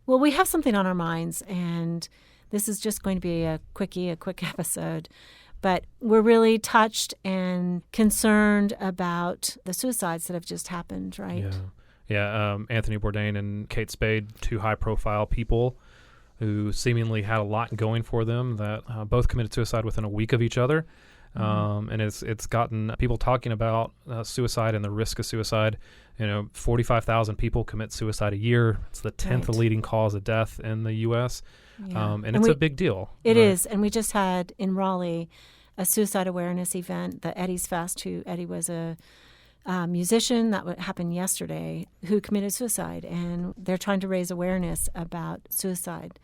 Well, we have something on our minds, and this is just going to be a quick episode. But we're really touched and concerned about the suicides that have just happened, right? Yeah. Anthony Bourdain and Kate Spade, two high-profile people who seemingly had a lot going for them that both committed suicide within a week of each other. And it's gotten people talking about suicide and the risk of suicide. 45,000 people commit suicide a year. It's the 10th leading cause of death in the U.S. And it's a big deal. It is. And we just had in Raleigh a suicide awareness event, the Eddie's Fest. Eddie was a musician that happened yesterday who committed suicide. And they're trying to raise awareness about suicide.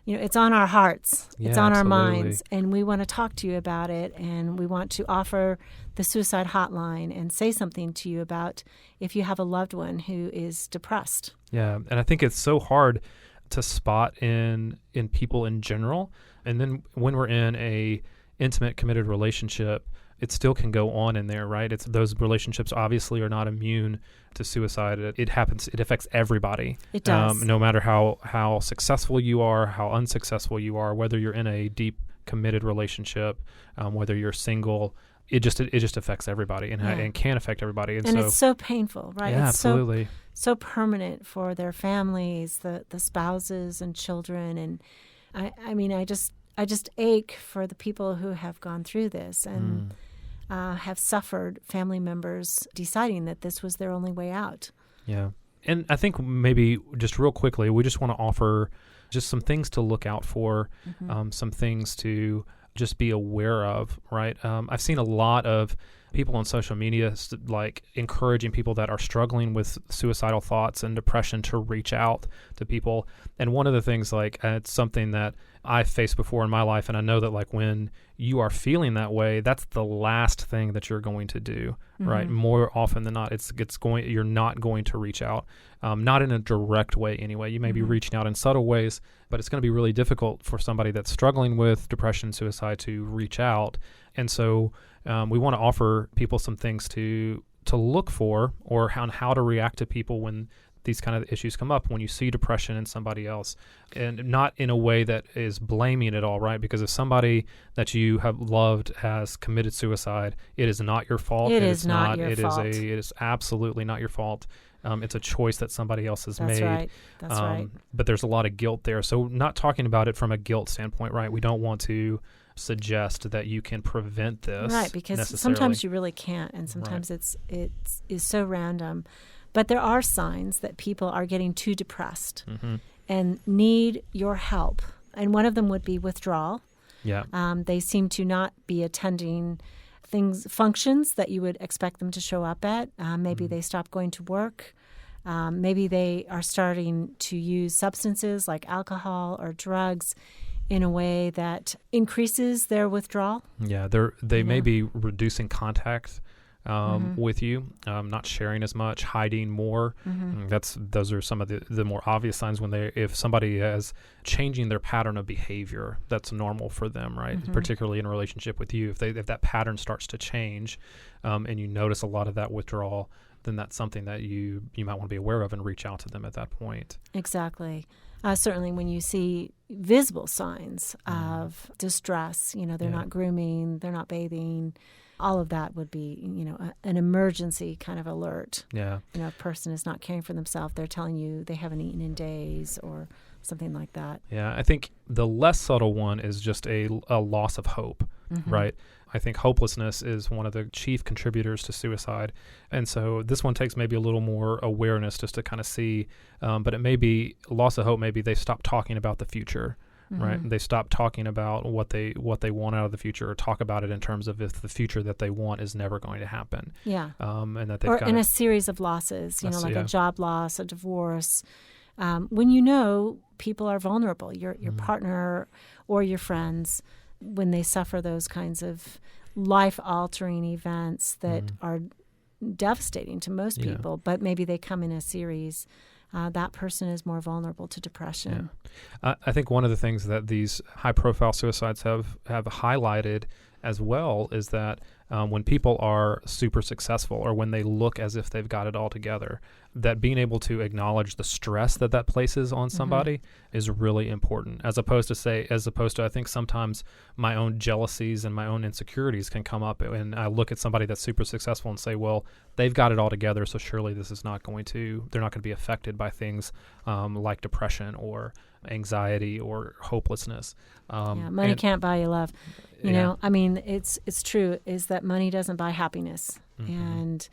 It's on our hearts. It's on our minds. And we want to talk to you about it. And we want to offer the suicide hotline and say something to you about if you have a loved one who is depressed. Yeah. And I think it's so hard to spot in people in general. And then when we're in a intimate, committed relationship, it still can go on in there, right? Those relationships obviously are not immune to suicide. It happens. It affects everybody. It does. No matter how successful you are, how unsuccessful you are, whether you're in a deep, committed relationship, whether you're single, it just affects everybody and can affect everybody. And it's so painful, right? Yeah, it's absolutely. So permanent for their families, the spouses and children. And I just ache for the people who have gone through this and have suffered, family members deciding that this was their only way out. Yeah. And I think maybe just real quickly, we just want to offer just some things to look out for, some things to just be aware of, right? I've seen a lot of people on social media like encouraging people that are struggling with suicidal thoughts and depression to reach out to people. And one of the things, it's something that I've faced before in my life, and I know that when you are feeling that way, that's the last thing that you're going to do, right? More often than not, you're not going to reach out, not in a direct way anyway. You may be reaching out in subtle ways, but it's going to be really difficult for somebody that's struggling with depression, suicide to reach out. And so we want to offer people some things to look for, or how to react to people when these kind of issues come up, when you see depression in somebody else, and not in a way that is blaming at all, right? Because if somebody that you have loved has committed suicide, it is not your fault. It is not your fault. It is absolutely not your fault. It's a choice that somebody else has made. That's right. But there's a lot of guilt there. So not talking about it from a guilt standpoint, right? We don't want to suggest that you can prevent this, right? Because sometimes you really can't, and sometimes it is so random. But there are signs that people are getting too depressed and need your help. And one of them would be withdrawal. Yeah. They seem to not be attending functions that you would expect them to show up at. Maybe they stop going to work. Maybe they are starting to use substances like alcohol or drugs in a way that increases their withdrawal. Yeah, they may be reducing contact with you, not sharing as much, hiding more. Those are some of the more obvious signs if somebody is changing their pattern of behavior that's normal for them, right? Particularly in a relationship with you, if that pattern starts to change, and you notice a lot of that withdrawal, then that's something that you might want to be aware of and reach out to them at that point. Exactly. Certainly when you see visible signs of distress, they're not grooming, they're not bathing, all of that would be, an emergency kind of alert. Yeah. A person is not caring for themselves. They're telling you they haven't eaten in days or something like that. Yeah, I think the less subtle one is just a loss of hope, right? I think hopelessness is one of the chief contributors to suicide. And so this one takes maybe a little more awareness just to kind of see, but it may be loss of hope. Maybe they stop talking about the future, right? They stop talking about what they want out of the future, or talk about it in terms of if the future that they want is never going to happen. Yeah. And that they've or in a series of losses, like a job loss, a divorce. When people are vulnerable, your partner or your friends, when they suffer those kinds of life-altering events that are devastating to most people, but maybe they come in a series, that person is more vulnerable to depression. Yeah. I think one of the things that these high-profile suicides have highlighted as well is that when people are super successful or when they look as if they've got it all together, that being able to acknowledge the stress that places on somebody is really important, as opposed to I think sometimes my own jealousies and my own insecurities can come up, and I look at somebody that's super successful and say, well, they've got it all together, so surely they're not going to be affected by things like depression or anxiety or hopelessness. Money can't buy you love. You know, I mean, it's true, is that money doesn't buy happiness. And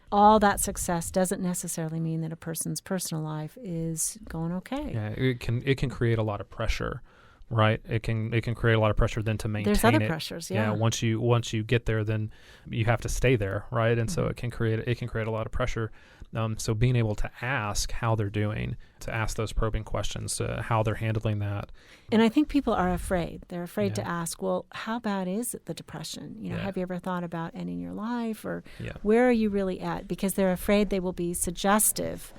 all that success doesn't necessarily mean that a person's personal life is going okay. Yeah, it can create a lot of pressure, right? It can create a lot of pressure then to maintain it. There's other pressures, yeah. Once you get there, then you have to stay there, right? And so it can create a lot of pressure. So being able to ask how they're doing, to ask those probing questions, how they're handling that. And I think people are afraid. They're afraid to ask, well, how bad is it, the depression? You know, have you ever thought about ending your life, or where are you really at? Because they're afraid they will be suggestive,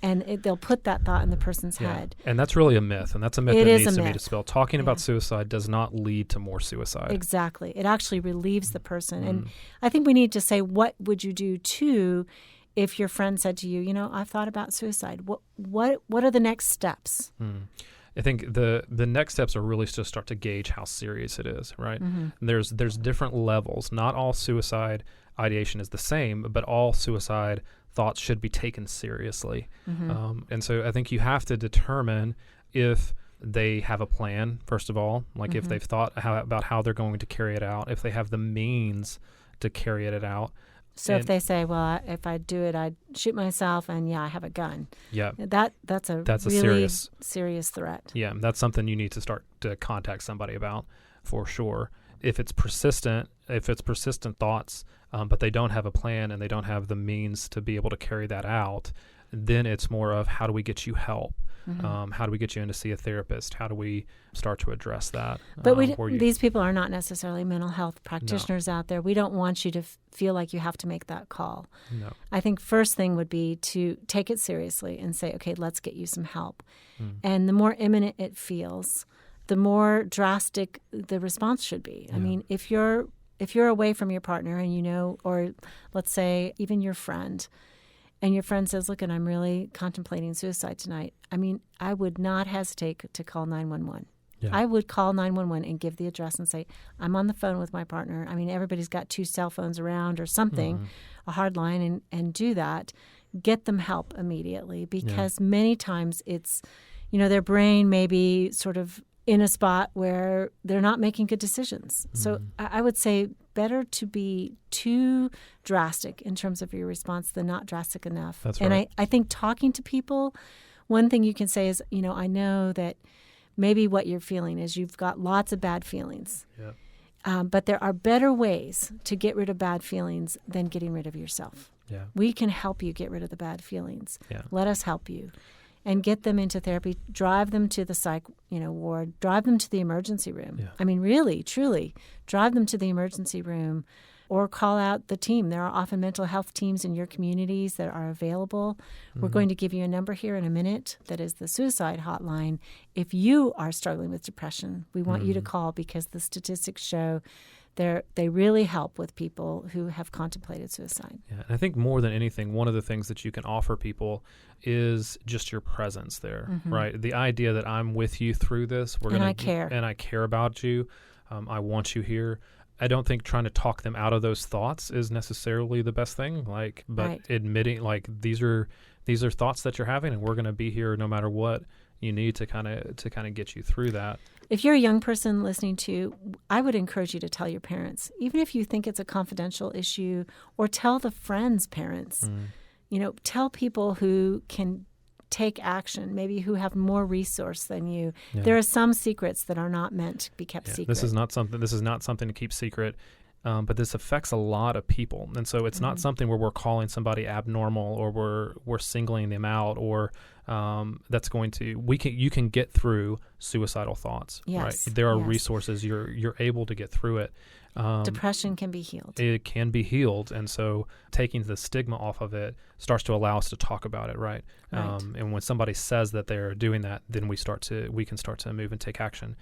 and they'll put that thought in the person's head. And that's really a myth, and that's a myth that needs to be dispelled. Talking about suicide does not lead to more suicide. Exactly. It actually relieves the person. And I think we need to say, what would you do too if your friend said to you, you know, I've thought about suicide. What are the next steps? I think the next steps are really to start to gauge how serious it is, right? There's different levels. Not all suicide ideation is the same, but all suicide thoughts should be taken seriously. And so I think you have to determine if they have a plan, first of all, like if they've thought about how they're going to carry it out, if they have the means to carry it out. So if they say, well, if I do it, I'd shoot myself, and I have a gun. Yeah. That's a really serious threat. Yeah, that's something you need to start to contact somebody about for sure. If it's persistent thoughts, but they don't have a plan and they don't have the means to be able to carry that out, then it's more of, how do we get you help? How do we get you in to see a therapist? How do we start to address that? But these people are not necessarily mental health practitioners out there. We don't want you to feel like you have to make that call. No. I think first thing would be to take it seriously and say, okay, let's get you some help. And the more imminent it feels, the more drastic the response should be. I mean, if you're away from your partner and you know, or let's say even your friend, and your friend says, look, and I'm really contemplating suicide tonight, I mean, I would not hesitate to call 911. Yeah. I would call 911 and give the address and say, I'm on the phone with my partner. I mean, everybody's got 2 cell phones around or something, a hard line, and do that. Get them help immediately, because many times it's, their brain may be sort of in a spot where they're not making good decisions. So I would say better to be too drastic in terms of your response than not drastic enough. That's right. And I think talking to people, one thing you can say is, I know that maybe what you're feeling is you've got lots of bad feelings. Yeah. But there are better ways to get rid of bad feelings than getting rid of yourself. Yeah. We can help you get rid of the bad feelings. Yeah. Let us help you. And get them into therapy, drive them to the psych, ward, drive them to the emergency room. Yeah. I mean, really, truly, drive them to the emergency room, or call out the team. There are often mental health teams in your communities that are available. We're going to give you a number here in a minute that is the suicide hotline. If you are struggling with depression, we want you to call, because the statistics show they really help with people who have contemplated suicide. Yeah, and I think more than anything, one of the things that you can offer people is just your presence there, right? The idea that I'm with you through this. I care. And I care about you. I want you here. I don't think trying to talk them out of those thoughts is necessarily the best thing. But admitting, these are thoughts that you're having, and we're going to be here no matter what you need to kind of get you through that. If you're a young person listening to, I would encourage you to tell your parents, even if you think it's a confidential issue, or tell the friends' parents. Tell people who can take action, maybe who have more resource than you. Yeah. There are some secrets that are not meant to be kept secret. This is not something to keep secret. But this affects a lot of people, and so it's not something where we're calling somebody abnormal, or we're singling them out, or that's going to you can get through suicidal thoughts. Yes, right? There are yes. resources. You're able to get through it. Depression can be healed. It can be healed, and so taking the stigma off of it starts to allow us to talk about it, right? Right. And when somebody says that they're doing that, then we can start to move and take action.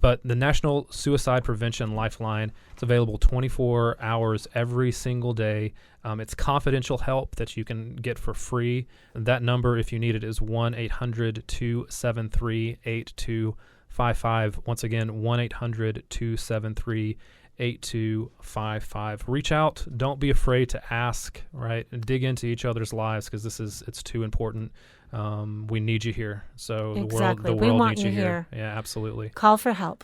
But the National Suicide Prevention Lifeline, it's available 24 hours every single day. It's confidential help that you can get for free. That number, if you need it, is 1-800-273-8255. Once again, 1-800-273-8255. 8255. Reach out. Don't be afraid to ask, right? And dig into each other's lives, because it's too important. We need you here. So Exactly. the We world want needs you you here. Yeah, absolutely. Call for help.